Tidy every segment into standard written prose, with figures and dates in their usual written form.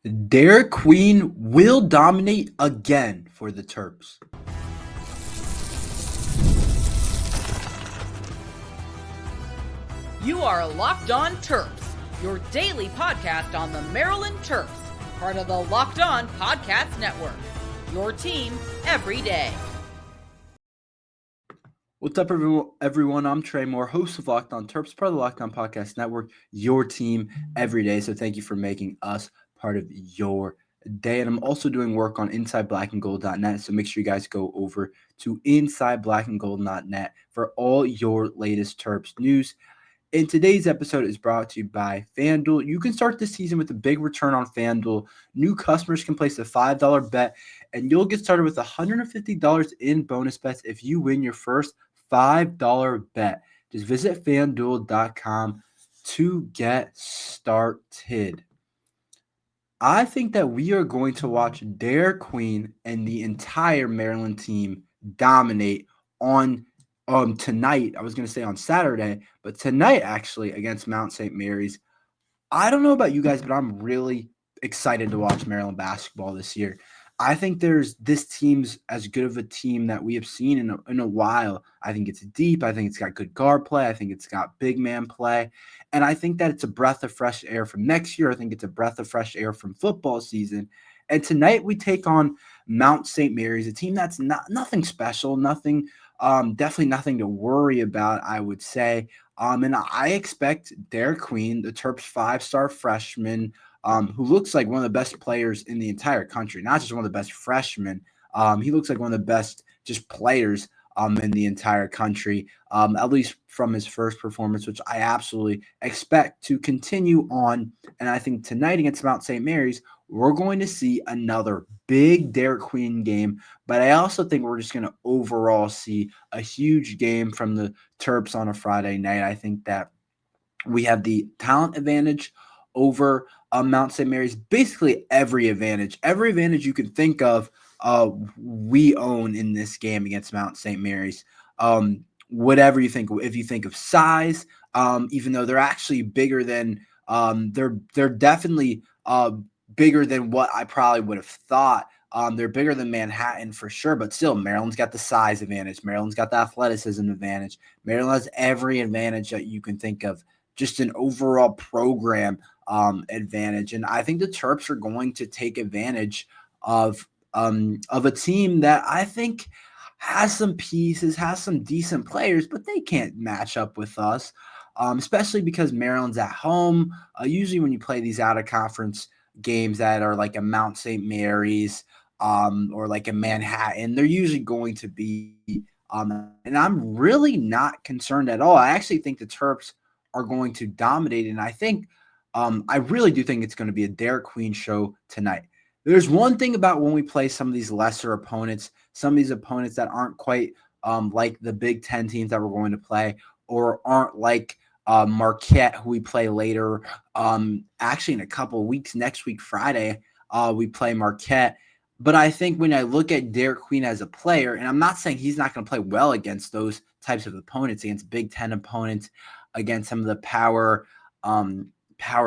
Derik Queen will dominate again for the Terps. You are Locked On Terps, your daily podcast on the Maryland Terps, part of the Locked On Podcast Network. Your team every day. What's up, everyone? I'm Tre Moore, host of Locked On Terps, part of the Locked On Podcast Network, your team every day. So thank you for making us part of your day. And I'm also doing work on InsideBlackandGold.net. So make sure you guys go over to InsideBlackandGold.net for all your latest Terps news. And today's episode is brought to you by FanDuel. You can start this season with a big return on FanDuel. New customers can place a $5 bet, and you'll get started with $150 in bonus bets if you win your first $5 bet. Just visit FanDuel.com to get started. I think that we are going to watch Derik Queen and the entire Maryland team dominate on tonight. I was going to say on Saturday, but tonight actually against Mount St. Mary's. I don't know about you guys, but I'm really excited to watch Maryland basketball this year. I think this team's as good of a team that we have seen in a while. I think it's deep. I think it's got good guard play. I think it's got big man play. And I think that it's a breath of fresh air from next year. I think it's a breath of fresh air from football season. And tonight we take on Mount St. Mary's, a team that's nothing special, definitely nothing to worry about, I would say. And I expect Derik Queen, the Terps 5-star freshman, who looks like one of the best players in the entire country, not just one of the best freshmen. He looks like one of the best just players in the entire country, at least from his first performance, which I absolutely expect to continue on. And I think tonight against Mount St. Mary's, we're going to see another big Derik Queen game, but I also think we're just going to overall see a huge game from the Terps on a Friday night. I think that we have the talent advantage over Mount St. Mary's, basically every advantage you can think of, we own in this game against Mount St. Mary's. Whatever you think, if you think of size, even though they're actually bigger than, they're definitely bigger than what I probably would have thought. They're bigger than Manhattan for sure, but still, Maryland's got the size advantage. Maryland's got the athleticism advantage. Maryland has every advantage that you can think of, just an overall program advantage. And I think the Terps are going to take advantage of a team that I think has some pieces, has some decent players, but they can't match up with us, especially because Maryland's at home. Usually when you play these out-of-conference games that are like a Mount St. Mary's or like a Manhattan, they're usually going to be and I'm really not concerned at all. I actually think the Terps are going to dominate, and I think I really do think it's going to be a Derik Queen show tonight. There's one thing about when we play some of these lesser opponents, some of these opponents that aren't quite like the Big Ten teams that we're going to play, or aren't like Marquette, who we play later. Actually, in a couple of weeks, next week, Friday, we play Marquette. But I think when I look at Derik Queen as a player, and I'm not saying he's not going to play well against those types of opponents, against Big Ten opponents, against some of the Power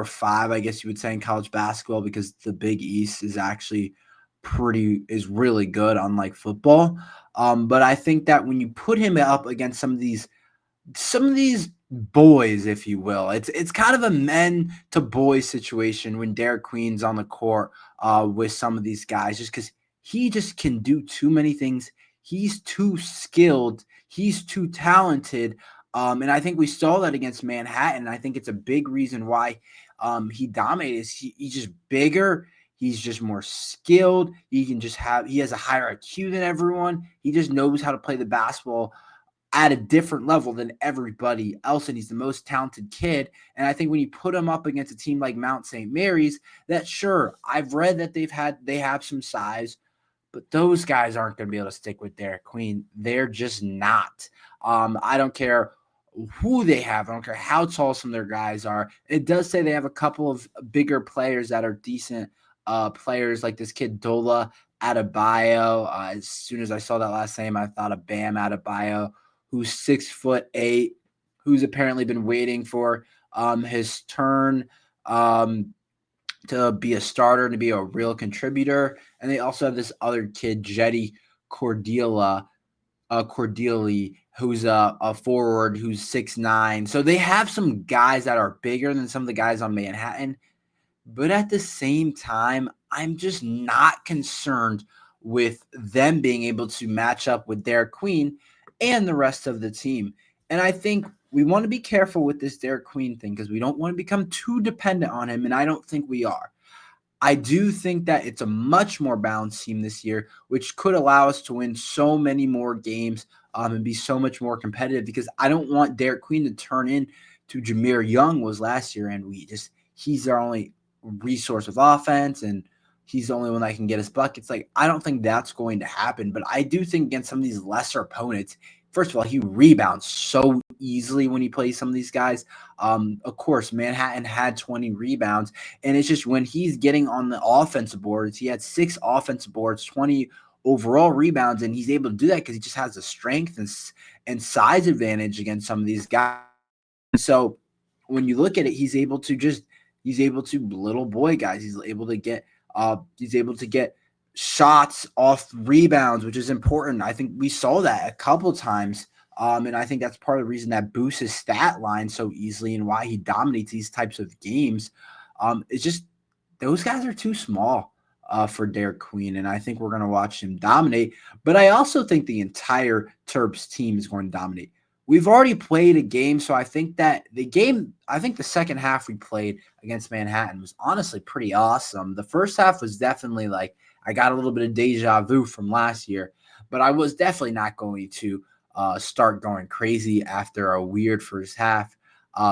5, I guess you would say, in college basketball, because the Big East is actually is really good, unlike football. But I think that when you put him up against some of these boys, if you will, it's kind of a men to boys situation when Derik Queen's on the court with some of these guys, just because he just can do too many things. He's too skilled. He's too talented. And I think we saw that against Manhattan. I think it's a big reason why he dominated. He's just bigger. He's just more skilled. He has a higher IQ than everyone. He just knows how to play the basketball at a different level than everybody else, and he's the most talented kid. And I think when you put him up against a team like Mount St. Mary's, that, sure, I've read that they have some size, but those guys aren't going to be able to stick with Derik Queen. They're just not. I don't care who they have. I don't care how tall some of their guys are. It does say they have a couple of bigger players that are decent players, like this kid Dola Adebayo. As soon as I saw that last name, I thought of Bam Adebayo, who's 6'8", who's apparently been waiting for his turn. to be a starter, to be a real contributor. And they also have this other kid, Jetty Cordelia, Cordelia, who's a forward who's 6'9". So they have some guys that are bigger than some of the guys on Manhattan. But at the same time, I'm just not concerned with them being able to match up with Derik Queen and the rest of the team. And I think we want to be careful with this Derik Queen thing because we don't want to become too dependent on him. And I don't think we are. I do think that it's a much more balanced team this year, which could allow us to win so many more games and be so much more competitive because I don't want Derik Queen to turn in to Jameer Young was last year, and he's our only resource of offense, and he's the only one that can get us buckets. Like, I don't think that's going to happen, but I do think against some of these lesser opponents, first of all, he rebounds so easily when he plays some of these guys. Of course, Manhattan had 20 rebounds, and it's just when he's getting on the offensive boards, he had 6 offensive boards, 20 overall rebounds, and he's able to do that because he just has the strength and size advantage against some of these guys. So when you look at it, he's able to little boy guys. He's able to get shots off rebounds, which is important. I think we saw that a couple times. And I think that's part of the reason that boosts his stat line so easily and why he dominates these types of games. It's just those guys are too small for Derik Queen, and I think we're going to watch him dominate. But I also think the entire Terps team is going to dominate. We've already played a game, so I think the second half we played against Manhattan was honestly pretty awesome. The first half was definitely like I got a little bit of deja vu from last year, but I was definitely not going to start going crazy after a weird first half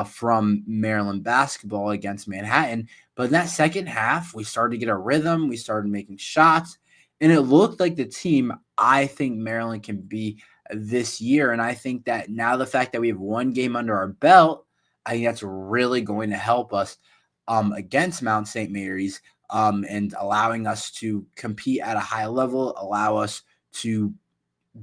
from Maryland basketball against Manhattan. But in that second half, we started to get a rhythm. We started making shots, and it looked like the team I think Maryland can be this year. And I think that now the fact that we have one game under our belt, I think that's really going to help us against Mount St. Mary's and allowing us to compete at a high level, allow us to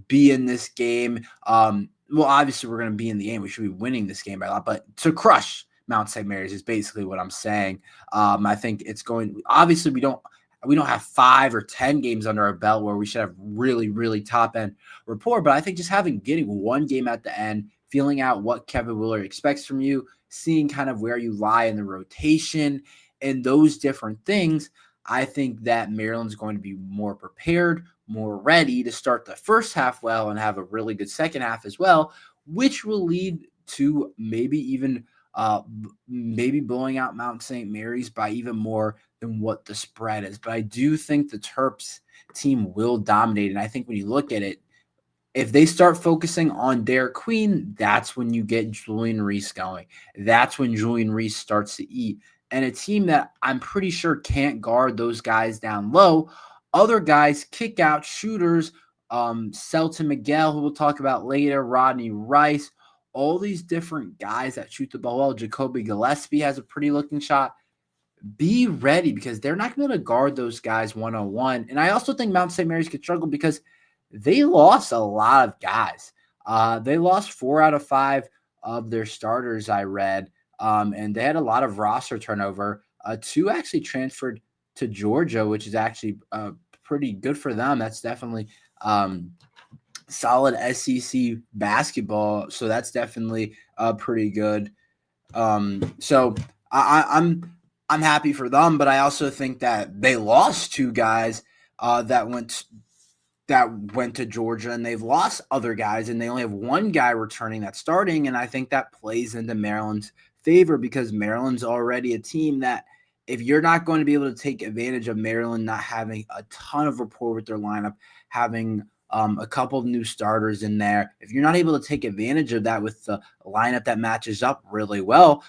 be in this game. Well, obviously, we're going to be in the game. We should be winning this game by a lot, but to crush Mount St. Mary's is basically what I'm saying. I think it's going. Obviously, we don't have 5 or 10 games under our belt where we should have really, really top end rapport. But I think just getting one game at the end, feeling out what Kevin Willard expects from you, seeing kind of where you lie in the rotation and those different things, I think that Maryland's going to be more prepared, more ready to start the first half well and have a really good second half as well, which will lead to maybe blowing out Mount St. Mary's by even more than what the spread is. But I do think the Terps team will dominate. And I think when you look at it, if they start focusing on Derik Queen, that's when you get Julian Reese going. That's when Julian Reese starts to eat. And a team that I'm pretty sure can't guard those guys down low. Other guys, kick out shooters, Selton Miguel, who we'll talk about later, Rodney Rice, all these different guys that shoot the ball well. Jacoby Gillespie has a pretty looking shot. Be ready because they're not going to guard those guys one-on-one. And I also think Mount St. Mary's could struggle because they lost a lot of guys. They lost 4 out of 5 of their starters, I read. And they had a lot of roster turnover. 2 actually transferred to Georgia, which is actually pretty good for them. That's definitely solid SEC basketball. So that's definitely pretty good. So I'm happy for them, but I also think that they lost 2 guys that went to Georgia, and they've lost other guys, and they only have 1 guy returning that's starting. And I think that plays into Maryland's favor because Maryland's already a team that if you're not going to be able to take advantage of Maryland not having a ton of rapport with their lineup, having a couple of new starters in there, if you're not able to take advantage of that with the lineup that matches up really well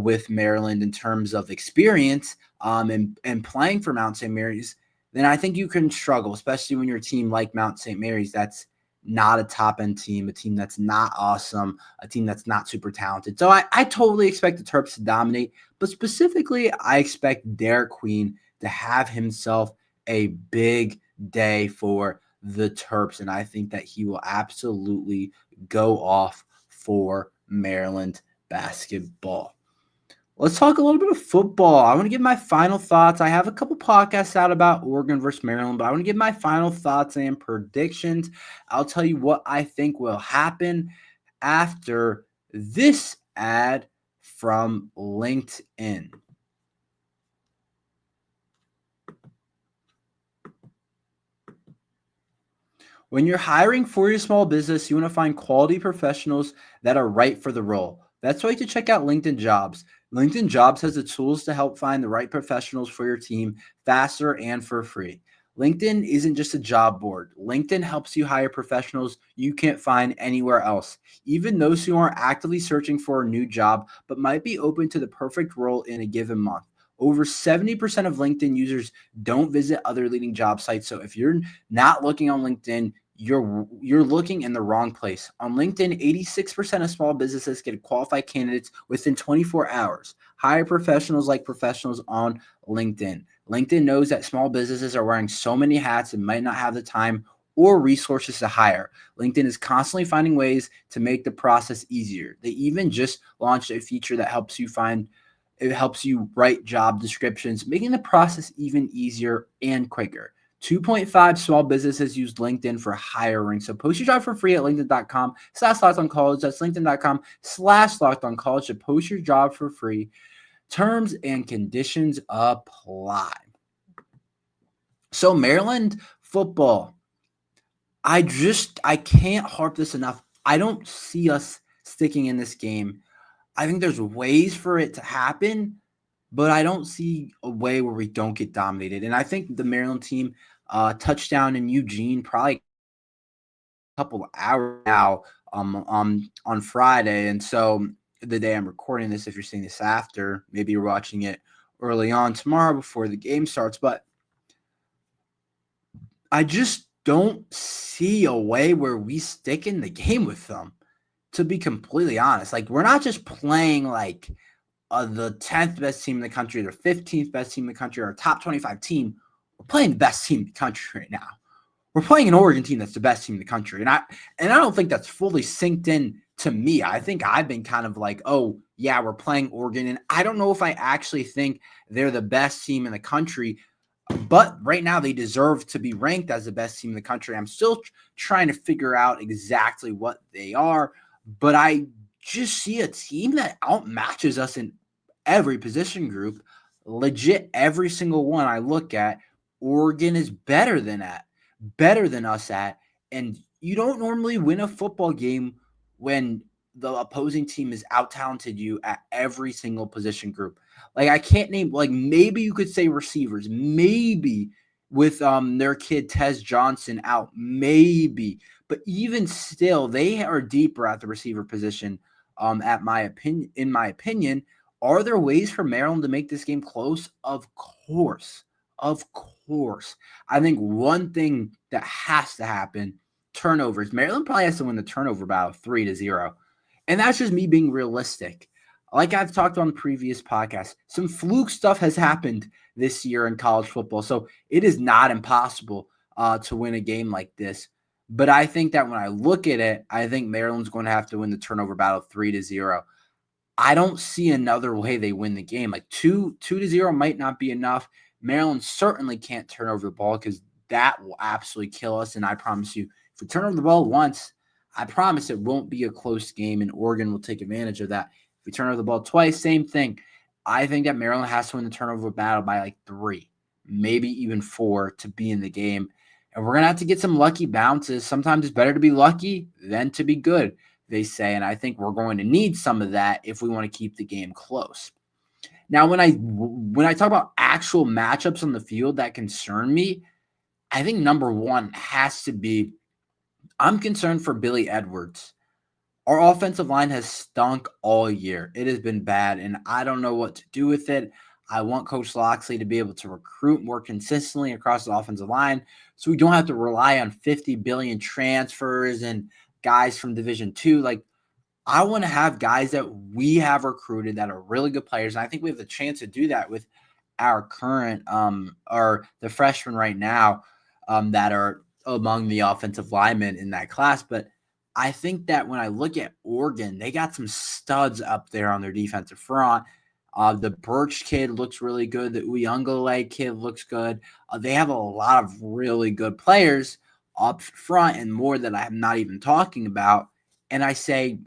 with Maryland in terms of experience and playing for Mount St. Mary's, then I think you can struggle, especially when you're a team like Mount St. Mary's that's not a top-end team, a team that's not awesome, a team that's not super talented. So I totally expect the Terps to dominate, but specifically I expect Derik Queen to have himself a big day for the Terps, and I think that he will absolutely go off for Maryland basketball. Let's talk a little bit of football. I want to give my final thoughts. I have a couple podcasts out about Oregon versus Maryland, but I want to give my final thoughts and predictions. I'll tell you what I think will happen after this ad from LinkedIn. When you're hiring for your small business, you want to find quality professionals that are right for the role. That's why you should check out LinkedIn Jobs. LinkedIn Jobs has the tools to help find the right professionals for your team faster and for free. LinkedIn isn't just a job board. LinkedIn helps you hire professionals you can't find anywhere else, even those who aren't actively searching for a new job but might be open to the perfect role in a given month. Over 70% of LinkedIn users don't visit other leading job sites. So if you're not looking on LinkedIn, you're looking in the wrong place. On LinkedIn, 86% of small businesses get qualified candidates within 24 hours. Hire professionals like professionals on LinkedIn. LinkedIn knows that small businesses are wearing so many hats and might not have the time or resources to hire. LinkedIn is constantly finding ways to make the process easier. They even just launched a feature that helps you write job descriptions, making the process even easier and quicker. 2.5 small businesses use LinkedIn for hiring. So post your job for free at linkedin.com/lockedoncollege. That's linkedin.com/lockedoncollege to post your job for free. Terms and conditions apply. So Maryland football, I can't harp this enough. I don't see us sticking in this game. I think there's ways for it to happen, but I don't see a way where we don't get dominated. And I think the Maryland team touchdown in Eugene probably a couple of hours now on Friday. And so the day I'm recording this, if you're seeing this after, maybe you're watching it early on tomorrow before the game starts. But I just don't see a way where we stick in the game with them, to be completely honest. Like, we're not just playing like the 10th best team in the country, the 15th best team in the country, or a top 25 team. We're playing the best team in the country right now. We're playing an Oregon team that's the best team in the country. And I don't think that's fully synced in to me. I think I've been kind of like, oh, yeah, we're playing Oregon. And I don't know if I actually think they're the best team in the country. But right now, they deserve to be ranked as the best team in the country. I'm still trying to figure out exactly what they are. But I just see a team that outmatches us in every position group. Legit, every single one I look at, Oregon is better than us at. And you don't normally win a football game when the opposing team is out talented you at every single position group. Like, I can't name, like, maybe you could say receivers, maybe with their kid Tez Johnson out, maybe. But even still, they are deeper at the receiver position. In my opinion, are there ways for Maryland to make this game close? Of course. Of course. I think one thing that has to happen, turnovers. Maryland probably has to win the turnover battle 3-0. And that's just me being realistic. Like I've talked on previous podcasts, some fluke stuff has happened this year in college football. So it is not impossible to win a game like this. But I think that when I look at it, I think Maryland's going to have to win the turnover battle 3-0. I don't see another way they win the game. Like 2-0 might not be enough. Maryland certainly can't turn over the ball because that will absolutely kill us. And I promise you, if we turn over the ball once, I promise it won't be a close game, and Oregon will take advantage of that. If we turn over the ball twice, same thing. I think that Maryland has to win the turnover battle by like 3, maybe even 4 to be in the game. And we're going to have to get some lucky bounces. Sometimes it's better to be lucky than to be good, they say. And I think we're going to need some of that if we want to keep the game close. Now, when I talk about actual matchups on the field that concern me, I think number one has to be, I'm concerned for Billy Edwards. Our offensive line has stunk all year. It has been bad, and I don't know what to do with it. I want Coach Loxley to be able to recruit more consistently across the offensive line so we don't have to rely on 50 billion transfers and guys from Division II. Like, I want to have guys that we have recruited that are really good players, and I think we have the chance to do that with our current or the freshmen right now that are among the offensive linemen in that class. But I think that when I look at Oregon, they got some studs up there on their defensive front. The Birch kid looks really good. The Uyunglele kid looks good. They have a lot of really good players up front and more that I'm not even talking about. And I say,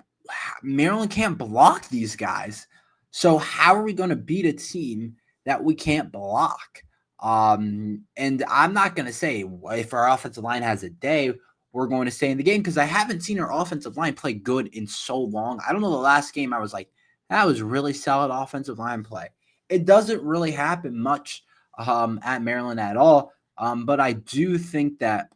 Maryland can't block these guys. So how are we going to beat a team that we can't block? And I'm not going to say if our offensive line has a day, we're going to stay in the game because I haven't seen our offensive line play good in so long. I don't know the last game I was like, that was really solid offensive line play. It doesn't really happen much at Maryland at all. But I do think that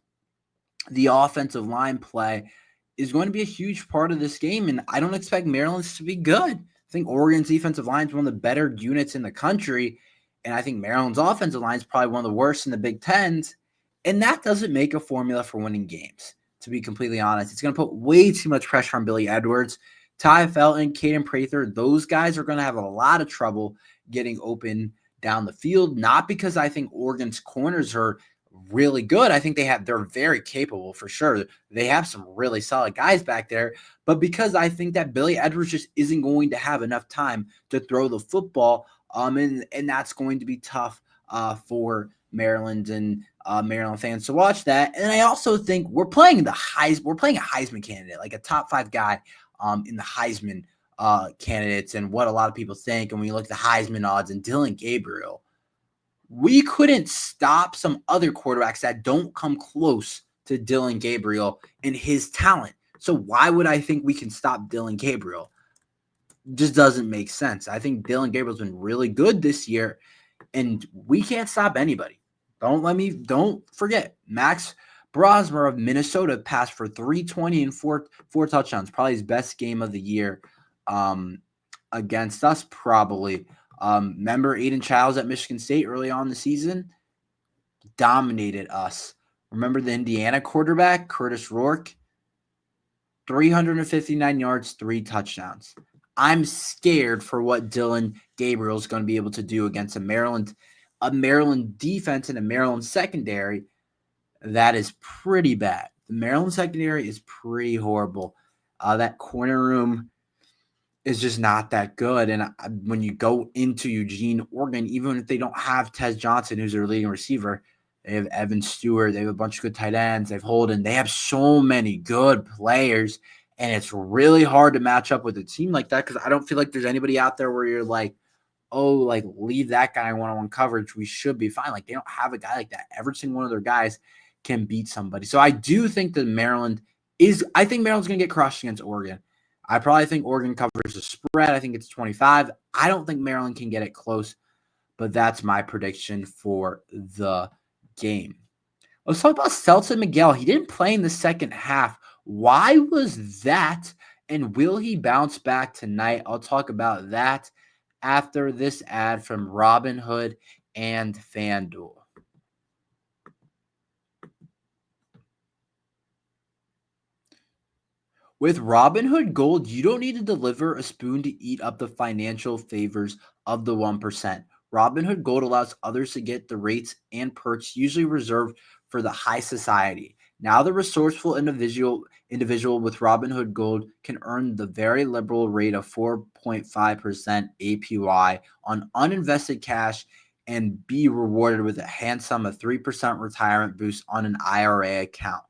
the offensive line play is going to be a huge part of this game. And I don't expect Maryland's to be good. I think Oregon's defensive line is one of the better units in the country. And I think Maryland's offensive line is probably one of the worst in the Big Tens. And that doesn't make a formula for winning games, to be completely honest. It's going to put way too much pressure on Billy Edwards. Ty Felton, Caden Prather, those guys are going to have a lot of trouble getting open down the field. Not because I think Oregon's corners are really good. I think they're very capable for sure. They have some really solid guys back there, but because I think that Billy Edwards just isn't going to have enough time to throw the football, and that's going to be tough for Maryland and Maryland fans to watch that. And I also think we're playing a Heisman candidate, like a top 5 guy in the Heisman candidates and what a lot of people think. And when you look at the Heisman odds and Dylan Gabriel, we couldn't stop some other quarterbacks that don't come close to Dylan Gabriel and his talent. So why would I think we can stop Dylan Gabriel? Just doesn't make sense. I think Dylan Gabriel's been really good this year, and we can't stop anybody. Don't forget, Max Brosmer of Minnesota passed for 320 and four touchdowns, probably his best game of the year against us, probably. Remember Aiden Childs at Michigan State early on in the season? Dominated us. Remember the Indiana quarterback, Curtis Rourke? 359 yards, 3 touchdowns. I'm scared for what Dylan Gabriel is going to be able to do against a Maryland defense and a Maryland secondary that is pretty bad. The Maryland secondary is pretty horrible. That corner room is just not that good. And when you go into Eugene, Oregon, even if they don't have Tez Johnson, who's their leading receiver, they have Evan Stewart, they have a bunch of good tight ends, they have Holden, they have so many good players, and it's really hard to match up with a team like that because I don't feel like there's anybody out there where you're like, oh, like leave that guy in one-on-one coverage. We should be fine. Like they don't have a guy like that. Every single one of their guys can beat somebody. So I do think that I think Maryland's going to get crushed against Oregon. I probably think Oregon covers the spread. I think it's 25. I don't think Maryland can get it close, but that's my prediction for the game. Let's talk about Selton Miguel. He didn't play in the second half. Why was that? And will he bounce back tonight? I'll talk about that after this ad from Robinhood and FanDuel. With Robinhood Gold, you don't need to deliver a spoon to eat up the financial favors of the 1%. Robinhood Gold allows others to get the rates and perks usually reserved for the high society. Now the resourceful individual with Robinhood Gold can earn the very liberal rate of 4.5% APY on uninvested cash and be rewarded with a handsome 3% retirement boost on an IRA account.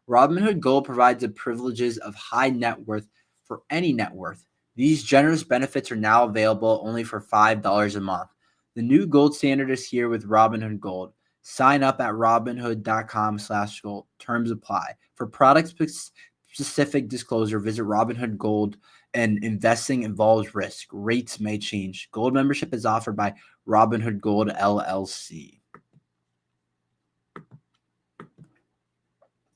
Robinhood Gold provides the privileges of high net worth for any net worth. These generous benefits are now available only for $5 a month. The new gold standard is here with Robinhood Gold. Sign up at robinhood.com/gold. Terms apply. For product-specific disclosure, visit Robinhood Gold, and investing involves risk. Rates may change. Gold membership is offered by Robinhood Gold, LLC.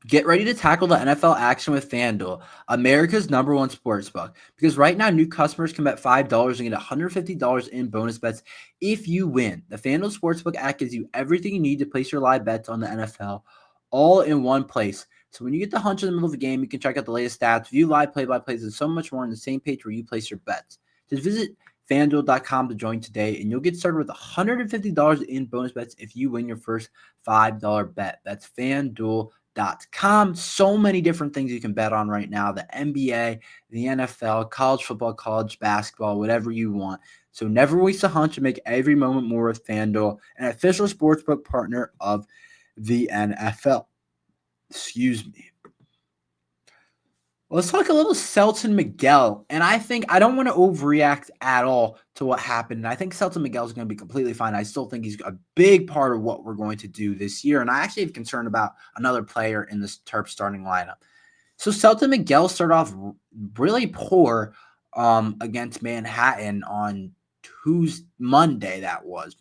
Get ready to tackle the NFL action with FanDuel, America's #1 sportsbook. Because right now, new customers can bet $5 and get $150 in bonus bets if you win. The FanDuel Sportsbook app gives you everything you need to place your live bets on the NFL, all in one place. So when you get the hunch in the middle of the game, you can check out the latest stats, view live play-by-plays, and so much more on the same page where you place your bets. Just visit FanDuel.com to join today, and you'll get started with $150 in bonus bets if you win your first $5 bet. That's FanDuel.com. So many different things you can bet on right now. The NBA, the NFL, college football, college basketball, whatever you want. So never waste a hunch and make every moment more with FanDuel, an official sportsbook partner of the NFL. Excuse me. Let's talk a little Selton Miguel. And I don't want to overreact at all to what happened. And I think Selton Miguel is going to be completely fine. I still think he's a big part of what we're going to do this year. And I actually have concern about another player in this Terps starting lineup. So Selton Miguel started off really poor against Manhattan on Monday. That was.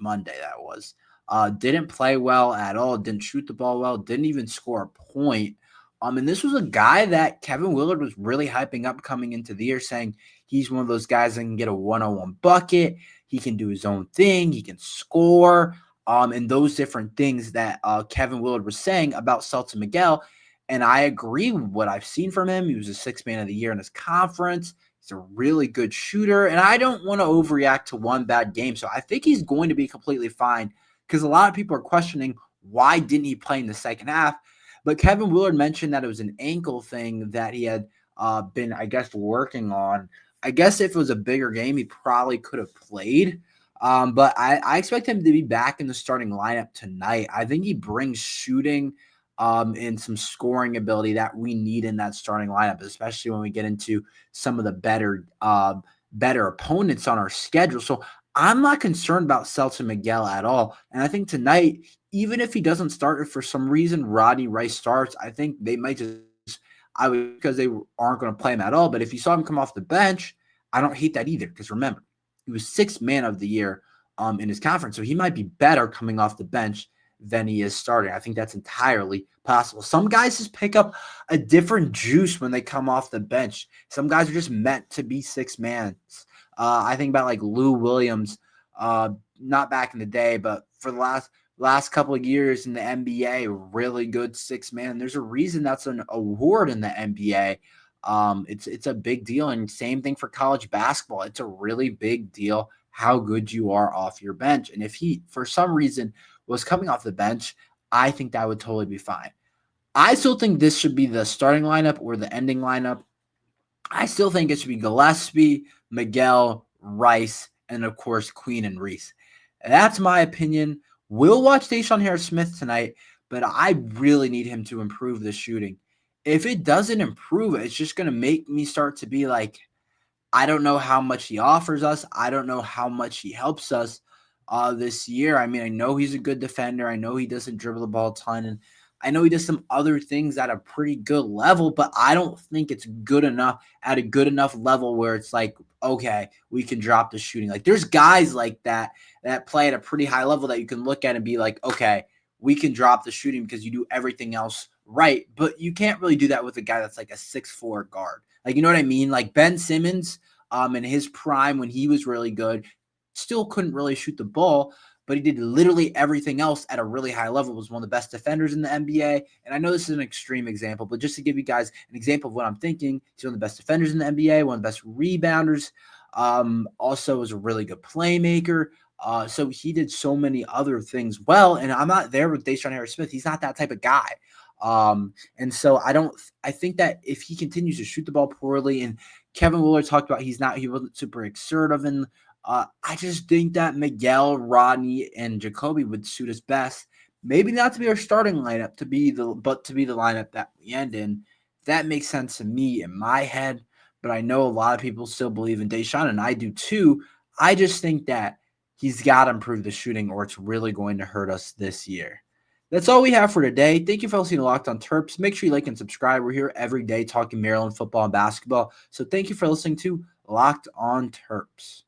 Didn't play well at all. Didn't shoot the ball well. Didn't even score a point. And this was a guy that Kevin Willard was really hyping up coming into the year, saying he's one of those guys that can get a one-on-one bucket. He can do his own thing. He can score. And those different things that Kevin Willard was saying about Selton Miguel. And I agree with what I've seen from him. He was a sixth man of the year in his conference. He's a really good shooter. And I don't want to overreact to one bad game. So I think he's going to be completely fine, because a lot of people are questioning why didn't he play in the second half. But Kevin Willard mentioned that it was an ankle thing that he had been, I guess, working on. I guess if it was a bigger game, he probably could have played. But I expect him to be back in the starting lineup tonight. I think he brings shooting and some scoring ability that we need in that starting lineup, especially when we get into some of the better opponents on our schedule. So I'm not concerned about Selton Miguel at all. And I think tonight, even if he doesn't start, if for some reason Rodney Rice starts, I think they might because they aren't going to play him at all. But if you saw him come off the bench, I don't hate that either, because remember, he was sixth man of the year in his conference. So he might be better coming off the bench than he is starting. I think that's entirely possible. Some guys just pick up a different juice when they come off the bench. Some guys are just meant to be six mans. I think about like Lou Williams, not back in the day, but for the last couple of years in the NBA, really good six man. There's a reason that's an award in the NBA. It's a big deal, and same thing for college basketball. It's a really big deal how good you are off your bench. And if he, for some reason, was coming off the bench, I think that would totally be fine. I still think this should be the starting lineup or the ending lineup. I still think it should be Gillespie, Miguel, Rice, and of course, Queen and Reese. That's my opinion. We'll watch Deshaun Harris-Smith tonight, but I really need him to improve the shooting. If it doesn't improve, it's just going to make me start to be like, I don't know how much he offers us. I don't know how much he helps us this year. I mean, I know he's a good defender. I know he doesn't dribble the ball a ton, and I know he does some other things at a pretty good level, but I don't think it's good enough at a good enough level where it's like, okay, we can drop the shooting. Like, there's guys like that play at a pretty high level that you can look at and be like, okay, we can drop the shooting because you do everything else right. But you can't really do that with a guy that's like a 6'4" guard. Like, you know what I mean? Like Ben Simmons in his prime when he was really good, still couldn't really shoot the ball, but he did literally everything else at a really high level, was one of the best defenders in the NBA. And I know this is an extreme example, but just to give you guys an example of what I'm thinking, he's one of the best defenders in the NBA, one of the best rebounders, also was a really good playmaker. So he did so many other things well, and I'm not there with Deshaun Harris-Smith. He's not that type of guy. And so I think that if he continues to shoot the ball poorly, and Kevin Willard talked about he wasn't super assertive, and I just think that Miguel, Rodney, and Jacoby would suit us best. Maybe not to be our starting lineup, but to be the lineup that we end in. That makes sense to me in my head, but I know a lot of people still believe in Deshaun, and I do too. I just think that he's got to improve the shooting, or it's really going to hurt us this year. That's all we have for today. Thank you for listening to Locked on Terps. Make sure you like and subscribe. We're here every day talking Maryland football and basketball. So thank you for listening to Locked on Terps.